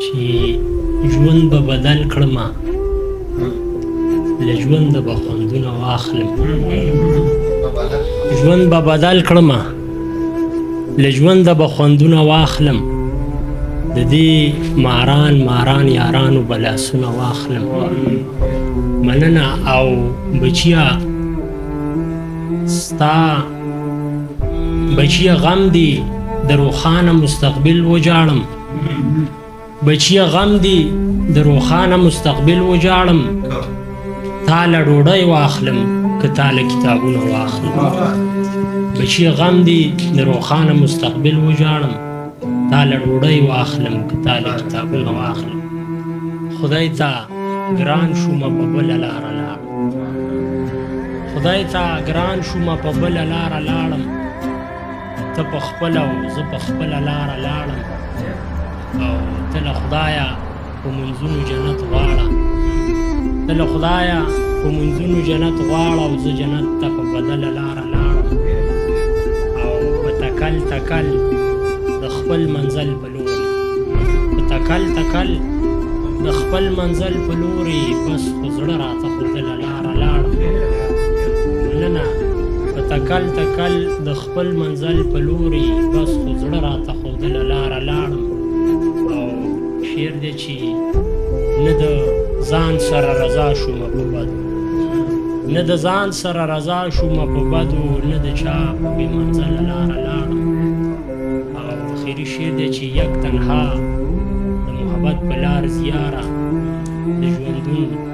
چې ژوند به بدل کړمه له ژونده به خوندونه واخلم ژوند به بدل کړمه له ژونده به خوندونه واخلم د دې ماران یارانو به لاسونه واخلم مننه او بچیا ستا بچیا غم دی د روښانه مستقبل وجاړم بچیا غم دی د روښانه مستقبل وجاړم تا له ډوډۍ واخلم که تا له کتابونه واخلم بچیا غم دی د روښانه مستقبل وجاړم تا له ډوډۍ واخلم که تا له کتابونه واخلم خدای ته ګران شومه په بله لاره لاړم خدای ته ګران شومه په بله لاره لاړم ته په خپله او زه په خپله لاره لاړم او ته له خدایه په منځونو جنت غواړه ته له خدایه په منځونو جنت غواړه او زه جنت ته په بدله لاره لاړم او په تکل تکل د خپل منزل په لوري په تکل تکل د خپل منزل په لوري بس خو زړه راته ښودله لاره لاړم مننه په تکل تکل د خپل منزل په لوري بس خو زړه راته ښودله لاره لاړم او شعر دی چې نه د ځان سره رضا شومه په بدو نه د ځان سره رضا شومه په بدو نه د چا په بې منزله لاره لاړم او آخري شعر دی چې یک تنها د محبت په لار زیاره د ژوندون